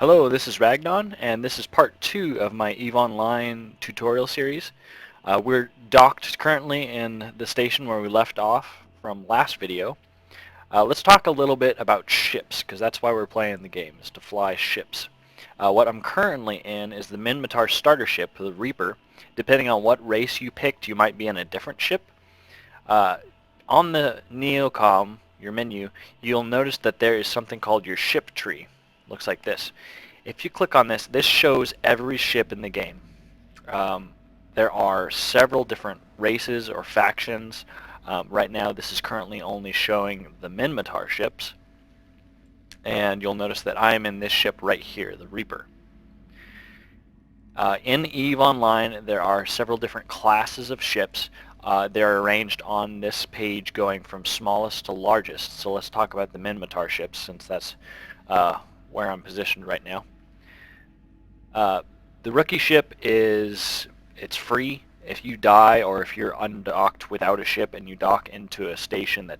Hello, this is Ragnon, and this is part 2 of my EVE Online tutorial series. We're docked currently in the station where we left off from last video. Let's talk a little bit about ships, because that's why we're playing the game, is to fly ships. What I'm currently in is the Minmatar starter ship, the Reaper. Depending on what race you picked, you might be in a different ship. Uh, on the Neocom, your menu, you'll notice that there is something called your ship tree. Looks like this. If you click on this, this shows every ship in the game. Um, there are several different races or factions. Right now this is currently only showing the Minmatar ships. And you'll notice that I am in this ship right here, the Reaper. In EVE Online there are several different classes of ships. They're arranged on this page going from smallest to largest. So let's talk about the Minmatar ships, since that's where I'm positioned right now. The rookie ship it's free. If you die or if you're undocked without a ship and you dock into a station that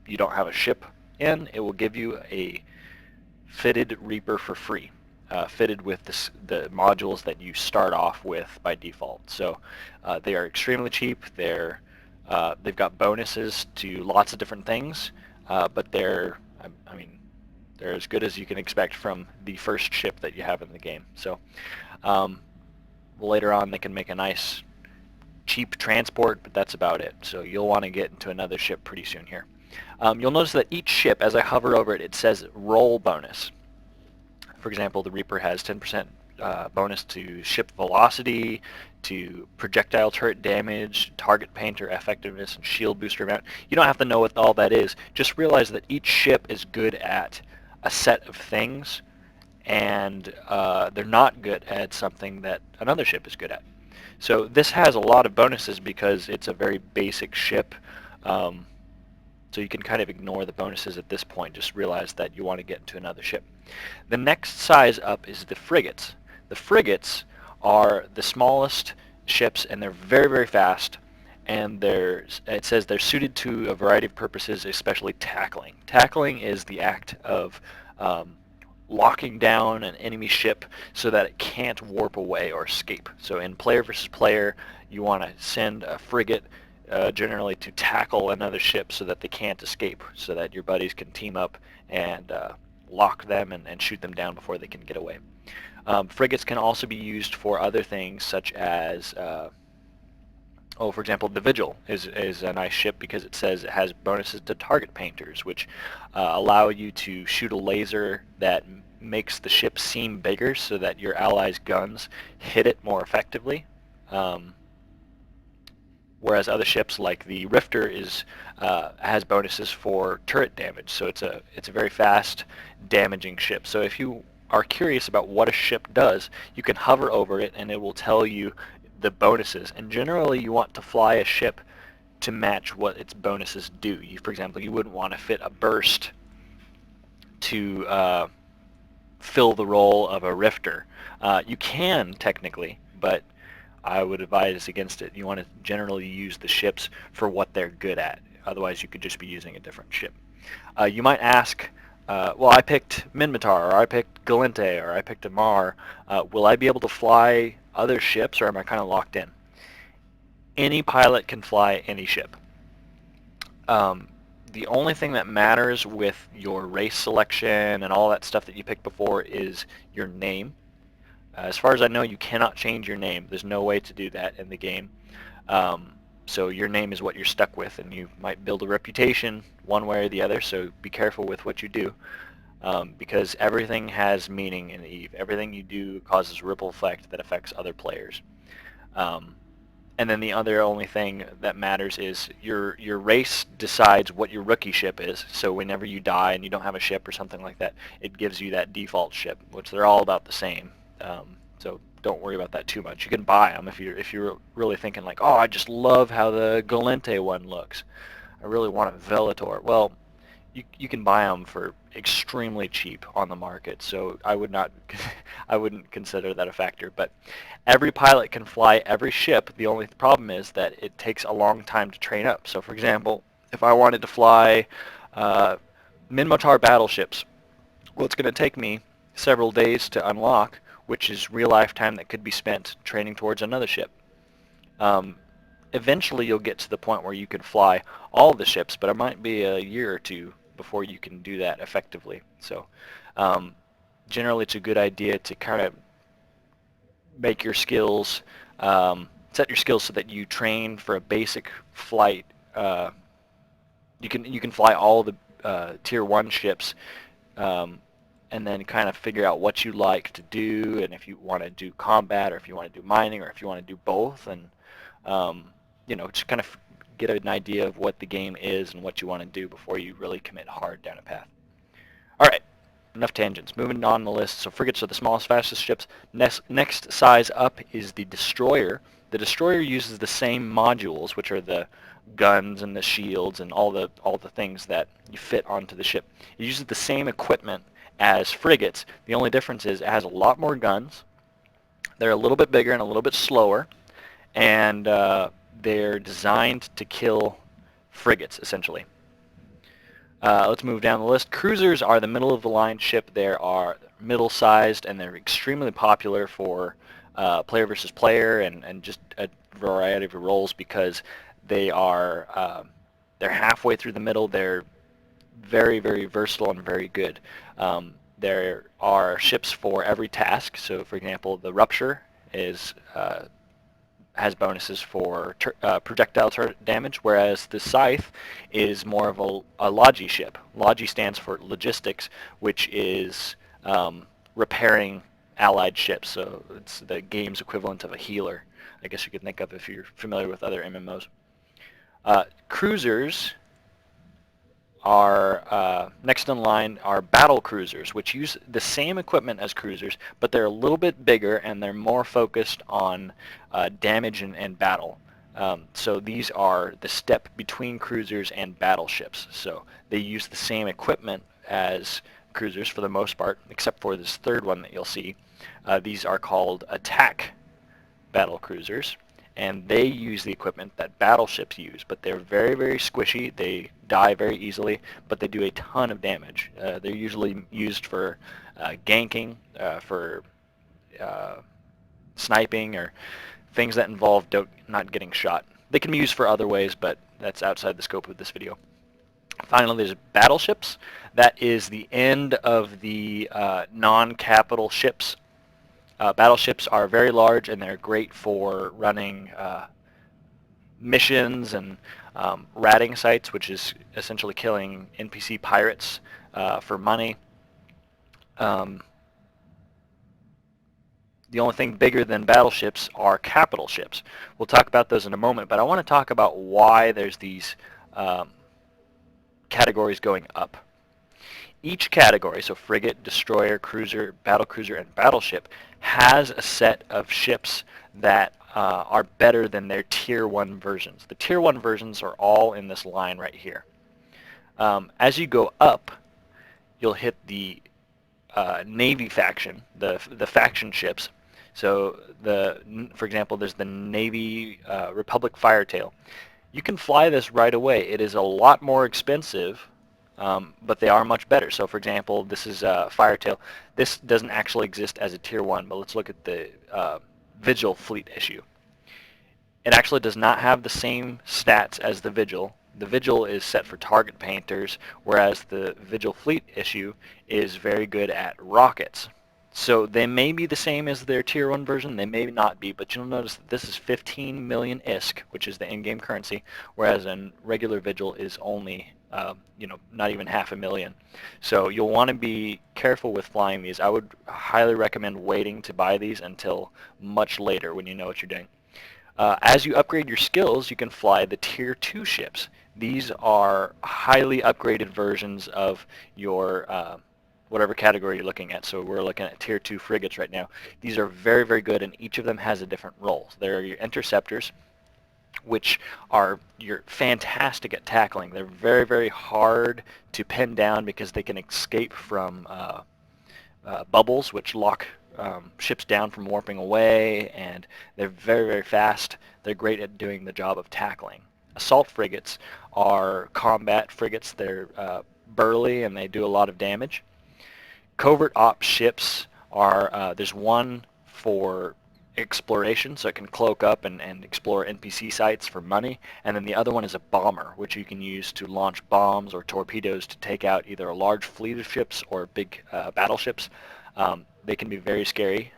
you don't have a ship in, it will give you a fitted Reaper for free, fitted with the modules that you start off with by default. So they are extremely cheap. They've got bonuses to lots of different things, but they're as good as you can expect from the first ship that you have in the game. So later on they can make a nice cheap transport, but that's about it. So you'll want to get into another ship pretty soon here. You'll notice that each ship, as I hover over it, it says roll bonus. For example, the Reaper has 10% bonus to ship velocity, to projectile turret damage, target painter effectiveness, and shield booster amount. You don't have to know what all that is. Just realize that each ship is good at a set of things, and they're not good at something that another ship is good at. So this has a lot of bonuses because it's a very basic ship. So you can kind of ignore the bonuses at this point. Just realize that you want to get into another ship. The next size up is the frigates. The frigates are the smallest ships, and they're very, very fast. And it says they're suited to a variety of purposes, especially tackling. Tackling is the act of locking down an enemy ship so that it can't warp away or escape. So in player versus player, you want to send a frigate generally to tackle another ship so that they can't escape, so that your buddies can team up and lock them and shoot them down before they can get away. Frigates can also be used for other things, such as for example, the Vigil is a nice ship because it says it has bonuses to target painters, which allow you to shoot a laser that makes the ship seem bigger so that your allies' guns hit it more effectively. Whereas other ships like the Rifter has bonuses for turret damage, so it's a very fast, damaging ship. So if you are curious about what a ship does, you can hover over it and it will tell you the bonuses. And generally you want to fly a ship to match what its bonuses do. For example, you wouldn't want to fit a burst to fill the role of a Rifter. You can technically, but I would advise against it. You want to generally use the ships for what they're good at. Otherwise you could just be using a different ship. You might ask, well, I picked Minmatar, or I picked Galente, or I picked Amar. Will I be able to fly other ships, or am I kind of locked in? Any pilot can fly any ship. The only thing that matters with your race selection and all that stuff that you picked before is your name. As far as I know, you cannot change your name. There's no way to do that in the game. So your name is what you're stuck with, and you might build a reputation one way or the other, so be careful with what you do, because everything has meaning in EVE. Everything you do causes a ripple effect that affects other players. And then the only thing that matters is your race decides what your rookie ship is. So whenever you die and you don't have a ship or something like that, it gives you that default ship, which they're all about the same. So don't worry about that too much. You can buy them if you're really thinking like, oh, I just love how the Galente one looks. I really want a Velator. Well, you can buy them for extremely cheap on the market, so I wouldn't consider that a factor. But every pilot can fly every ship. The only problem is that it takes a long time to train up. So for example, if I wanted to fly Minmatar battleships, well, it's going to take me several days to unlock, which is real life time that could be spent training towards another ship. Eventually you'll get to the point where you can fly all the ships, but it might be a year or two before you can do that effectively. So generally it's a good idea to kind of make your skills, set your skills so that you train for a basic flight. You can fly all the tier 1 ships, and then kind of figure out what you like to do, and if you want to do combat, or if you want to do mining, or if you want to do both, and just kind of get an idea of what the game is and what you want to do before you really commit hard down a path. All right, enough tangents. Moving on the list. So frigates are the smallest, fastest ships. Next size up is the destroyer. The destroyer uses the same modules, which are the guns and the shields and all the things that you fit onto the ship. It uses the same equipment as frigates. The only difference is it has a lot more guns. They're a little bit bigger and a little bit slower, and they're designed to kill frigates, essentially. Let's move down the list. Cruisers are the middle of the line ship. They are middle-sized, and they're extremely popular for player versus player and just a variety of roles, because they are they're halfway through the middle. They're very, very versatile and very good. There are ships for every task. So, for example, the Rupture has bonuses for projectile damage, whereas the Scythe is more of a Logi ship. Logi stands for logistics, which is repairing allied ships. So it's the game's equivalent of a healer, I guess you could think of if you're familiar with other MMOs. Cruisers are next in line are battle cruisers, which use the same equipment as cruisers, but they're a little bit bigger and they're more focused on damage and battle. So these are the step between cruisers and battleships. So they use the same equipment as cruisers for the most part, except for this third one that you'll see. These are called attack battle cruisers, and they use the equipment that battleships use, but they're very, very squishy. They die very easily, but they do a ton of damage. They're usually used for ganking, for sniping, or things that involve not getting shot. They can be used for other ways, but that's outside the scope of this video. Finally, there's battleships. That is the end of the non-capital ships. Battleships are very large, and they're great for running missions and ratting sites, which is essentially killing NPC pirates for money. The only thing bigger than battleships are capital ships. We'll talk about those in a moment, but I want to talk about why there's these categories going up. Each category, so frigate, destroyer, cruiser, battlecruiser, and battleship, has a set of ships that are better than their Tier 1 versions. The Tier 1 versions are all in this line right here. As you go up, you'll hit the Navy faction, the faction ships. So, for example, there's the Navy Republic Firetail. You can fly this right away. It is a lot more expensive, but they are much better. So, for example, this is Firetail. This doesn't actually exist as a Tier 1, but let's look at the Vigil fleet issue. It actually does not have the same stats as the Vigil. The Vigil is set for target painters, whereas the Vigil fleet issue is very good at rockets. So they may be the same as their Tier 1 version, they may not be, but you'll notice that this is 15 million ISK, which is the in-game currency, whereas a regular Vigil is only, not even 500,000. So you'll want to be careful with flying these. I would highly recommend waiting to buy these until much later when you know what you're doing. As you upgrade your skills, you can fly the Tier 2 ships. These are highly upgraded versions of your whatever category you're looking at. So we're looking at Tier 2 frigates right now. These are very, very good, and each of them has a different role. There are your interceptors, which are you're fantastic at tackling. They're very, very hard to pin down because they can escape from bubbles, which lock ships down from warping away, and they're very, very fast. They're great at doing the job of tackling. Assault frigates are combat frigates. They're burly, and they do a lot of damage. Covert op ships are, there's one for exploration, so it can cloak up and explore NPC sites for money, and then the other one is a bomber, which you can use to launch bombs or torpedoes to take out either a large fleet of ships or big battleships. They can be very scary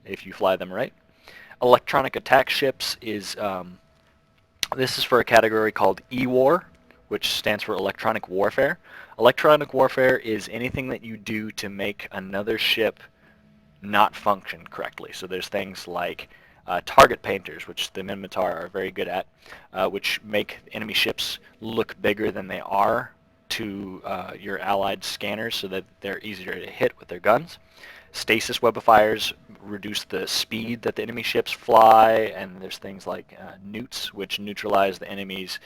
if you fly them right. Electronic attack ships is, this is for a category called E-War, which stands for electronic warfare. Electronic warfare is anything that you do to make another ship not function correctly. So there's things like target painters, which the Minmatar are very good at, which make enemy ships look bigger than they are to your allied scanners so that they're easier to hit with their guns. Stasis webifiers reduce the speed that the enemy ships fly, and there's things like newts, which neutralize the enemy's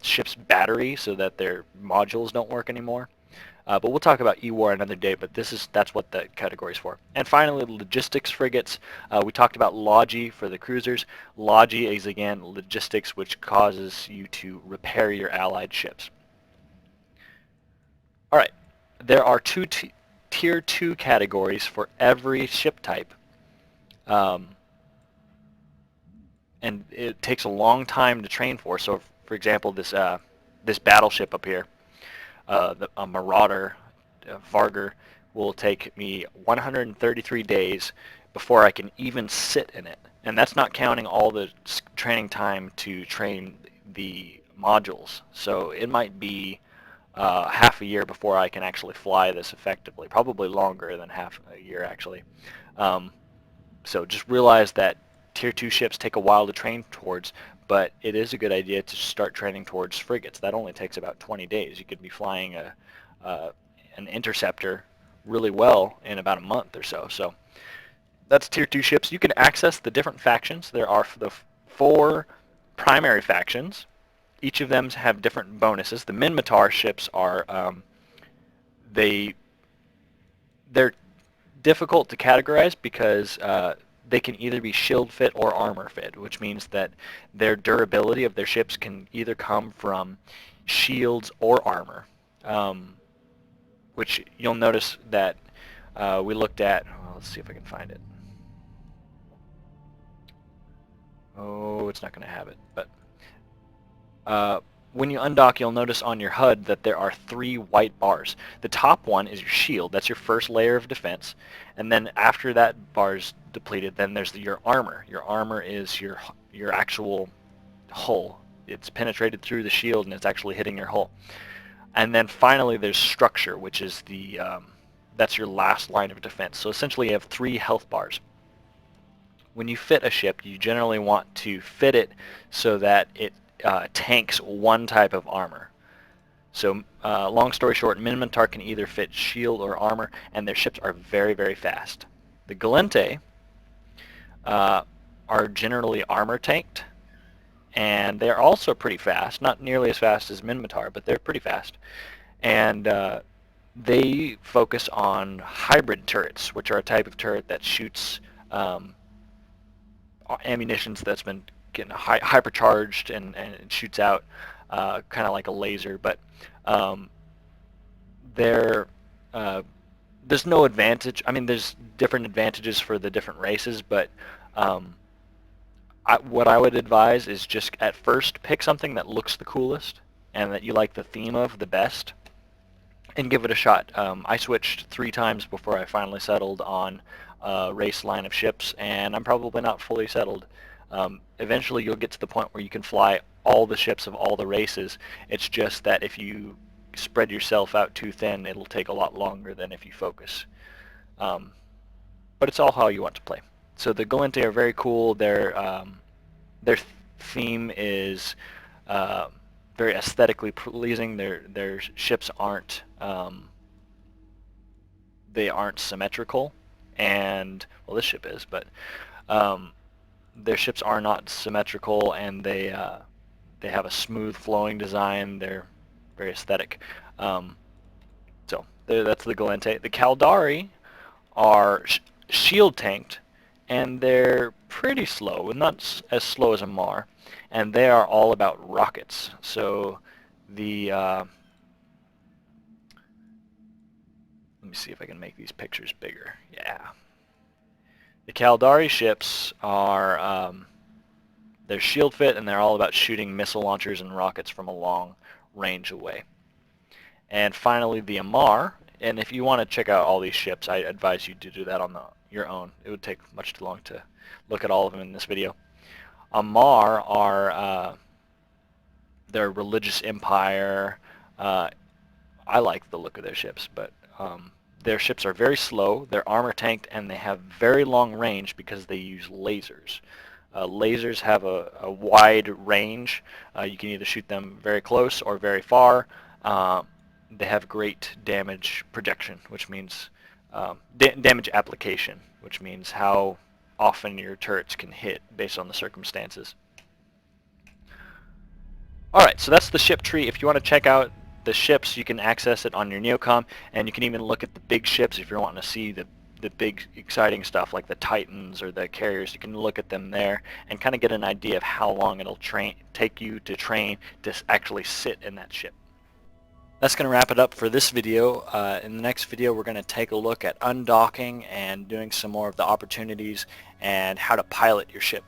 ship's battery so that their modules don't work anymore. But we'll talk about E-War another day, but that's what the category is for. And finally, logistics frigates. We talked about Logi for the cruisers. Logi is, again, logistics, which causes you to repair your allied ships. All right, there are two Tier 2 categories for every ship type. And it takes a long time to train for. So, for example, this battleship up here, a Marauder, Varger, will take me 133 days before I can even sit in it. And that's not counting all the training time to train the modules. So it might be half a year before I can actually fly this effectively. Probably longer than half a year, actually. So just realize that Tier 2 ships take a while to train towards, but it is a good idea to start training towards frigates. That only takes about 20 days. You could be flying an interceptor really well in about a month or so. So that's Tier 2 ships. You can access the different factions. There are the 4 primary factions. Each of them have different bonuses. The Minmatar ships are, they're difficult to categorize because they can either be shield fit or armor fit, which means that their durability of their ships can either come from shields or armor, which you'll notice that we looked at. Well, let's see if I can find it. Oh, it's not going to have it, but when you undock, you'll notice on your HUD that there are 3 white bars. The top one is your shield. That's your first layer of defense. And then after that bar's depleted, then there's your armor. Your armor is your actual hull. It's penetrated through the shield and it's actually hitting your hull. And then finally there's structure, which is that's your last line of defense. So essentially you have 3 health bars. When you fit a ship, you generally want to fit it so that it tanks one type of armor. So long story short, Minmatar can either fit shield or armor, and their ships are very, very fast. The Gallente are generally armor tanked, and they're also pretty fast. Not nearly as fast as Minmatar, but they're pretty fast. And they focus on hybrid turrets, which are a type of turret that shoots ammunitions that's been getting hypercharged and it shoots out kind of like a laser, but there's no advantage. I mean, there's different advantages for the different races, but what I would advise is just at first pick something that looks the coolest and that you like the theme of the best and give it a shot. I switched 3 times before I finally settled on a race line of ships, and I'm probably not fully settled. Eventually you'll get to the point where you can fly all the ships of all the races. It's just that if you spread yourself out too thin, it'll take a lot longer than if you focus. But it's all how you want to play. So the Gallente are very cool. Their theme is very aesthetically pleasing. Their ships aren't they aren't symmetrical, and well, this ship is, but their ships are not symmetrical, and they have a smooth flowing design. They're very aesthetic. So that's the Gallente. The Caldari are shield tanked, and they're pretty slow, not as slow as a Mar, and they are all about rockets. So the let Let me see if I can make these pictures bigger. Yeah. The Caldari ships are, they're shield fit, and they're all about shooting missile launchers and rockets from a long range away. And finally, the Amar. And if you want to check out all these ships, I advise you to do that on your own. It would take much too long to look at all of them in this video. Amar are their religious empire. I like the look of their ships, but their ships are very slow, they're armor tanked, and they have very long range because they use lasers. Lasers have a wide range. You can either shoot them very close or very far. They have great damage projection, which means damage application, which means how often your turrets can hit based on the circumstances. Alright, so that's the ship tree. If you want to check out the ships, you can access it on your Neocom, and you can even look at the big ships if you're wanting to see the big exciting stuff like the Titans or the carriers. You can look at them there and kind of get an idea of how long it'll take you to train to actually sit in that ship. That's going to wrap it up for this video. In the next video we're going to take a look at undocking and doing some more of the opportunities and how to pilot your ship.